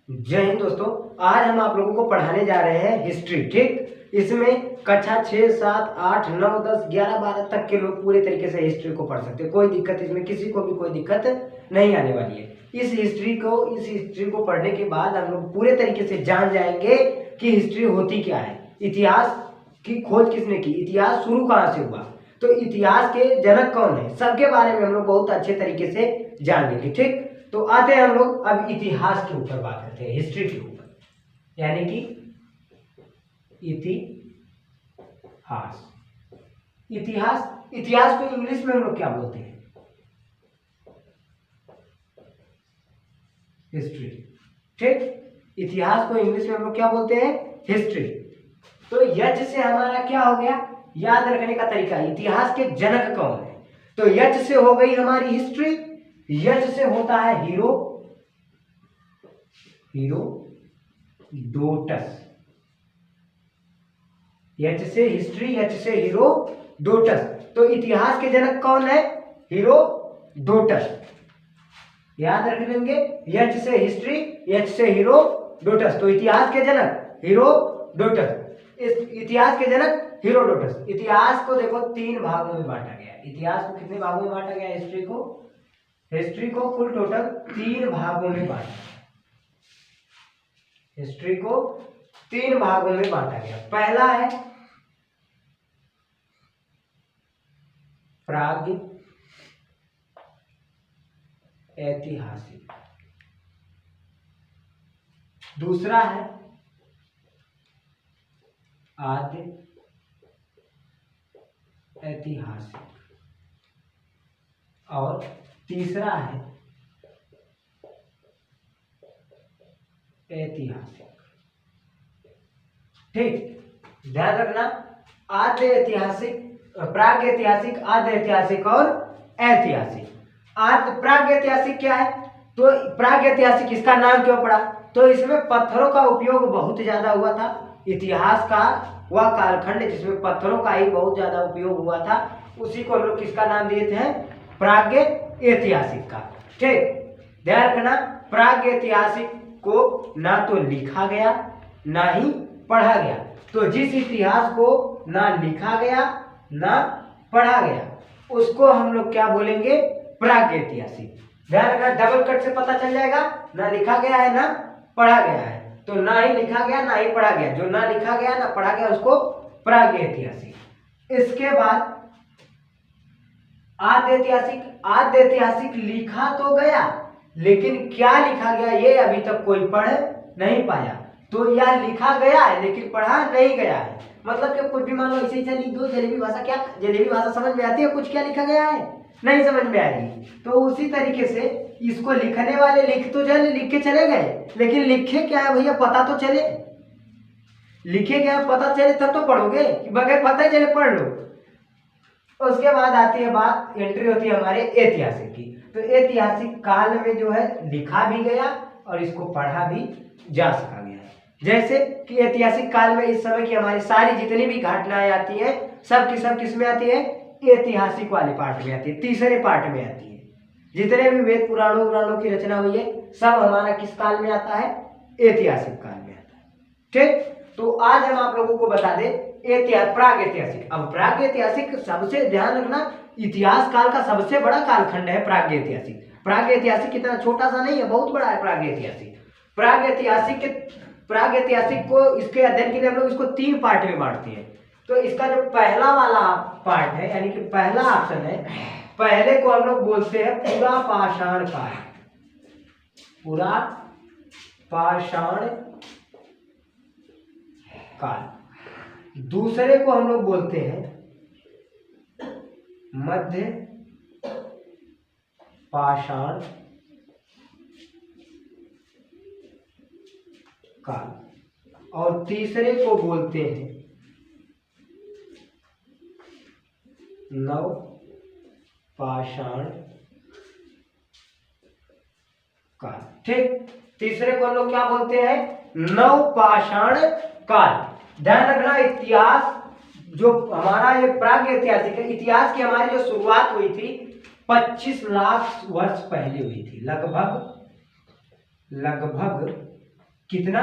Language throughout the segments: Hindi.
जय हिंद दोस्तों। आज हम आप लोगों को पढ़ाने जा रहे हैं हिस्ट्री। ठीक, इसमें कक्षा 6, 7, 8, 9, 10, 11, 12 तक के लोग पूरे तरीके से हिस्ट्री को पढ़ सकते हैं। कोई दिक्कत इसमें किसी को भी कोई दिक्कत नहीं आने वाली है। इस हिस्ट्री को पढ़ने के बाद हम लोग पूरे तरीके से जान जाएंगे कि हिस्ट्री होती क्या है, इतिहास की खोज किसने की, इतिहास शुरू कहाँ से हुआ, तो इतिहास के जनक कौन है, सबके बारे में हम लोग बहुत अच्छे तरीके से जान लेंगे। ठीक, तो आते हैं हम लोग अब इतिहास के ऊपर बात करते हैं, हिस्ट्री के ऊपर, यानी कि इतिहास। इतिहास को इंग्लिश में हम लोग क्या बोलते हैं? हिस्ट्री। ठीक, इतिहास को इंग्लिश में हम लोग क्या बोलते हैं? हिस्ट्री। तो यच से हमारा क्या हो गया, याद रखने का तरीका, इतिहास के जनक कौन है, तो यच से हो गई हमारी हिस्ट्री। यच से होता है हीरोडोटस। यच से हिस्ट्री, यच से हीरोडोटस। तो इतिहास के जनक कौन है? हीरोडोटस। याद रख लेंगे, यच से हिस्ट्री, यच से हीरोडोटस। तो इतिहास के जनक हीरोडोटस। इस इतिहास के जनक हीरोडोटस। इतिहास को देखो 3 भागों में बांटा गया। इतिहास को कितने भागों में बांटा गया? हिस्ट्री को कुल टोटल 3 भागों में बांटा गया। हिस्ट्री को 3 भागों में बांटा गया। पहला है प्रागैतिहासिक, दूसरा है आद्य ऐतिहासिक, और तीसरा है ऐतिहासिक। ठीक, ध्यान रखना, आद्य ऐतिहासिक, प्रागैतिहासिक, आद्य ऐतिहासिक और ऐतिहासिक। प्रागैतिहासिक क्या है? तो प्रागैतिहासिक इसका नाम क्यों पड़ा? तो इसमें पत्थरों का उपयोग बहुत ज्यादा हुआ था। इतिहास का वह कालखंड जिसमें पत्थरों का ही बहुत ज्यादा उपयोग हुआ था, उसी को हम लोग किसका नाम दिए थे? प्रागैतिहासिक का। ठीक, ध्यान रखना, प्रागैतिहासिक को ना तो लिखा गया ना ही पढ़ा गया। तो जिस इतिहास को ना लिखा गया ना पढ़ा गया उसको हम लोग क्या बोलेंगे? प्रागैतिहासिक। ध्यान रखना, डबल कट से पता चल जाएगा, ना लिखा गया है ना पढ़ा गया है। तो ना ही लिखा गया ना ही पढ़ा गया, जो ना लिखा गया ना पढ़ा गया उसको प्रागैतिहासिक। इसके बाद आद्य ऐतिहासिक लिखा तो गया, लेकिन क्या लिखा गया ये अभी तक कोई पढ़ नहीं पाया। तो यह लिखा गया है लेकिन पढ़ा नहीं गया है। मतलब कि कुछ भी मान लो ऐसे ही लिख दो, जलेबी भाषा, क्या जलेबी भाषा समझ में आती है? कुछ क्या लिखा गया है नहीं समझ में आएगी। तो उसी तरीके से इसको लिखने वाले लिख के चले गए, लेकिन लिखे क्या है भैया पता तो चले। लिखे क्या है पता चले तब तो पढ़ोगे, बगैर पता ही चले पढ़ लो। उसके बाद आती है बात, एंट्री होती है हमारे ऐतिहासिक की। तो ऐतिहासिक काल में जो है लिखा भी गया और इसको पढ़ा भी जा सका गया। जैसे कि ऐतिहासिक काल में इस समय की हमारी सारी जितनी भी घटनाएं आती हैं सब की सब किस में आती है? ऐतिहासिक वाले पार्ट में आती है, तीसरे पार्ट में आती है। जितने भी वेद पुराणों की रचना हुई है सब हमारा किस काल में आता है? ऐतिहासिक काल में आता है। ठीक, तो आज हम आप लोगों को बता दें प्रागैतिहासिक। अब प्रागैतिहासिक सबसे ध्यान रखना, इतिहास काल का सबसे बड़ा कालखंड है प्रागैतिहासिक। प्रागैतिहासिक इतना छोटा सा नहीं है, बहुत बड़ा है प्रागैतिहासिक। प्रागैतिहासिक को इसके अध्ययन के लिए हम लोग इसको 3 पार्ट में बांटते हैं। तो इसका जो पहला वाला पार्ट है, यानी कि पहला ऑप्शन है, पहले को हम लोग बोलते हैं पुरा पाषाण काल। पुरा पाषाण काल। दूसरे को हम लोग बोलते हैं मध्य पाषाण काल, और तीसरे को बोलते हैं नव पाषाण काल। ठीक, तीसरे को हम लोग क्या बोलते हैं? नव पाषाण काल। ध्यान रखना, इतिहास जो हमारा ये प्रागैतिहासिक है, इतिहास की हमारी जो शुरुआत हुई थी 25 लाख वर्ष पहले हुई थी, लगभग कितना?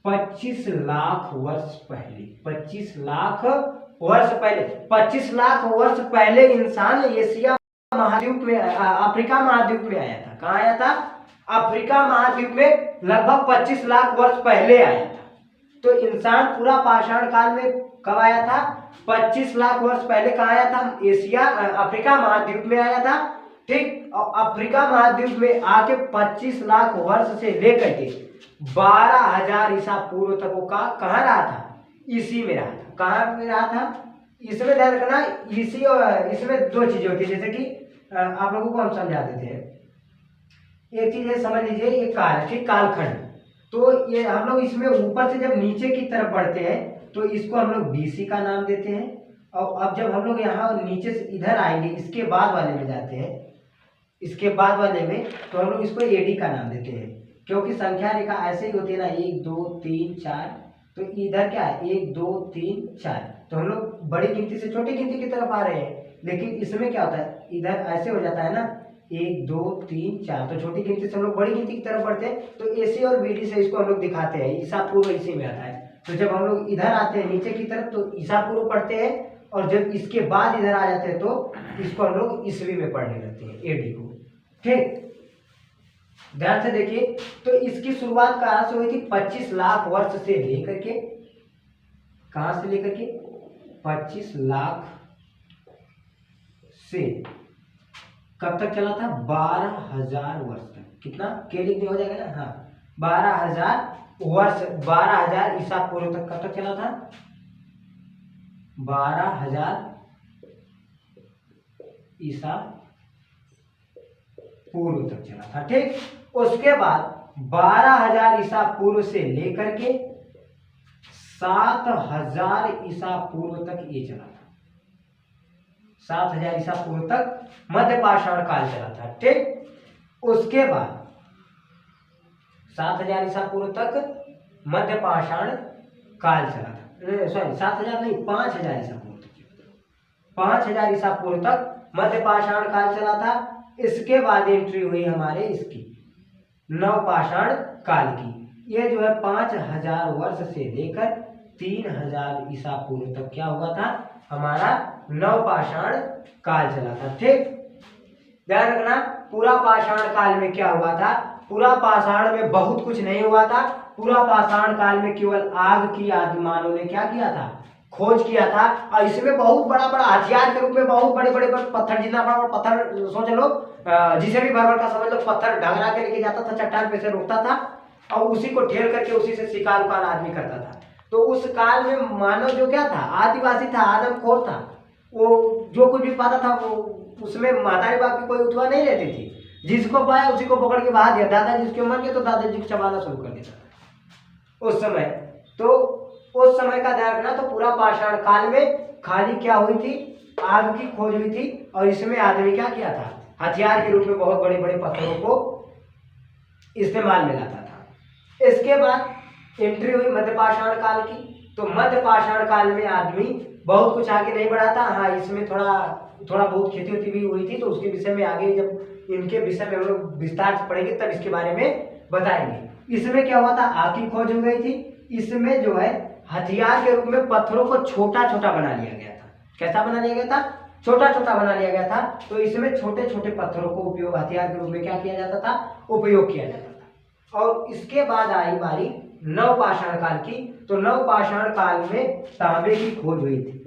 25 लाख वर्ष पहले। 25 लाख वर्ष पहले, 25 लाख वर्ष पहले इंसान एशिया महाद्वीप में, अफ्रीका महाद्वीप में आया था। कहाँ आया था? अफ्रीका महाद्वीप में लगभग 25 लाख वर्ष पहले आया था। तो इंसान पूरा पाषाण काल में कब आया था? 25 लाख वर्ष पहले। कहाँ आया था? एशिया, अफ्रीका महाद्वीप में आया था। ठीक, और अफ्रीका महाद्वीप में आके 25 लाख वर्ष से लेकर के 12,000 ईसा पूर्व तक वो कहाँ रहा था? इसी में रहा था। कहाँ में रहा था? इसमें ध्यान रखना, इसी और इसमें दो चीजें होती है, जैसे कि आप लोगों को हम समझा देते हैं। एक चीज है, समझ लीजिए, ये काल, ठीक, कालखंड। तो ये हम लोग इसमें ऊपर से जब नीचे की तरफ बढ़ते हैं तो इसको हम लोग बीसी का नाम देते हैं। और अब जब हम लोग यहाँ नीचे से इधर आएंगे, इसके बाद वाले में जाते हैं, इसके बाद वाले में, तो हम लोग इसको एडी का नाम देते हैं, क्योंकि संख्या रेखा ऐसे ही होती है ना, 1 2 3 4। तो इधर क्या है? 1 2 3 4। तो हम लोग बड़ी गिनती से छोटी गिनती की तरफ आ रहे हैं, लेकिन इसमें क्या होता है, इधर ऐसे हो जाता है ना, 1 2 3 4। तो छोटी गिनती से हम लोग बड़ी गिनती की तरफ बढ़ते हैं। तो एसी और बीडी से इसको हम लोग दिखाते हैं, ईसा पूर्व इसी में आता है। तो जब हम लोग इधर आते हैं नीचे की तरफ तो ईसा पूर्व पढ़ते हैं, और जब इसके बाद इधर आ जाते हैं तो इसको हम लोग ईसवी में पढ़ने लगते हैं, एडी को। ठीक, ध्यान से देखिए। तो इसकी शुरुआत कहाँ से हुई थी? 25 लाख वर्ष से लेकर के, कहाँ से लेकर के? 25 लाख से कब तक चला था? 12,000 वर्ष तक। कितना के लिखने हो जाएगा ना? हाँ, 12,000 वर्ष, 12,000 ईसा पूर्व तक कब तक चला था? 12,000 ईसा पूर्व तक चला था। ठीक, उसके बाद 12,000 ईसा पूर्व से लेकर के 7,000 ईसा पूर्व तक ये चला था। 7,000 ईसा पूर्व तक मध्य पाषाण काल चला था। ठीक, उसके बाद 7,000 ईसा पूर्व तक मध्य पाषाण काल चला था। सॉरी, 7,000 नहीं, 5,000 ईसा पूर्व तक। 5,000 ईसा पूर्व तक मध्य पाषाण काल चला था। इसके बाद एंट्री हुई हमारे इसकी नव पाषाण काल की। ये जो है 5,000 वर्ष से लेकर 3,000 ईसा पूर्व तक क्या हुआ था? हमारा नव पाषाण काल चला था। ठीक, ध्यान रखना, पूरा पाषाण काल में क्या हुआ था? पूरा पाषाण में बहुत कुछ नहीं हुआ था। पूरा पाषाण काल में केवल आग की आदिमानव ने क्या किया था? खोज किया था। और इसमें बहुत बड़ा बड़ा हथियार के रूप में बहुत बड़े बड़े पत्थर, जितना बड़ा बड़ा पत्थर सोच लो, जिसे भी भर भर का समझ लो, पत्थर ढगरा के लेके जाता था, चट्टान पे से रोकता था और उसी को ठेल करके उसी से शिकार उकार आदमी करता था। तो उस काल में मानव जो क्या था? आदिवासी था, आदमखोर था। वो जो कुछ भी पाता था वो उसमें माता बाप की कोई उतवा नहीं रहती थी। जिसको पाया उसी को पकड़ के बहा दिया। दादाजी उसके मर गए तो दादाजी को चबाना शुरू कर देता था उस समय। तो उस समय का ध्यान रखना। तो पूरा पाषाण काल में खाली क्या हुई थी? आग की खोज हुई थी। और इसमें आदमी क्या किया था? हथियार के रूप में बहुत बड़े बड़े पत्थरों को इस्तेमाल में लाता था। इसके बाद एंट्री हुई मध्य पाषाण काल की। तो मध्य पाषाण काल में आदमी बहुत कुछ आगे नहीं बढ़ा था। हाँ, इसमें थोड़ा बहुत खेती होती भी हुई थी। तो उसके विषय में आगे जब इनके विषय में हम लोग विस्तार से पढ़ेंगे तब इसके बारे में बताएंगे। इसमें क्या हुआ था? आग की खोज हो गई थी। इसमें जो है हथियार के रूप में पत्थरों को छोटा छोटा बना लिया गया था। कैसा बना लिया गया था? छोटा छोटा बना लिया गया था। तो इसमें छोटे छोटे पत्थरों को उपयोग हथियार के रूप में क्या किया जाता था? उपयोग किया जाता था। और इसके बाद आई बारी नव पाषाण काल की। तो नव पाषाण काल में तांबे की खोज हुई थी।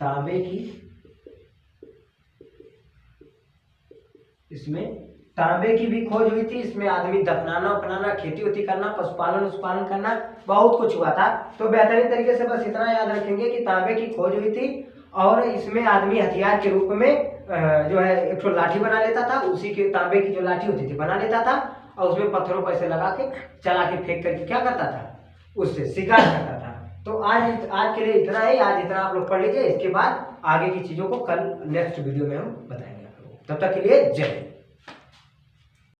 तांबे की, इसमें तांबे की भी खोज हुई थी। इसमें आदमी दफनाना अपनाना, खेती वेती करना, पशुपालन उसपालन करना, बहुत कुछ हुआ था। तो बेहतरीन तरीके से बस इतना याद रखेंगे कि तांबे की खोज हुई थी। और इसमें आदमी हथियार के रूप में जो है एक तो लाठी बना लेता था। उसी के तांबे की जो लाठी होती थी बना लेता था और उसमें पत्थरों पर ऐसे लगा के चला के फेंक करके क्या करता था? उससे शिकार करता था। तो आज के लिए इतना ही। आज इतना आप लोग पढ़ लीजिए। इसके बाद आगे की चीज़ों को कल नेक्स्ट वीडियो में हम बताएंगे। तब तक के लिए जय।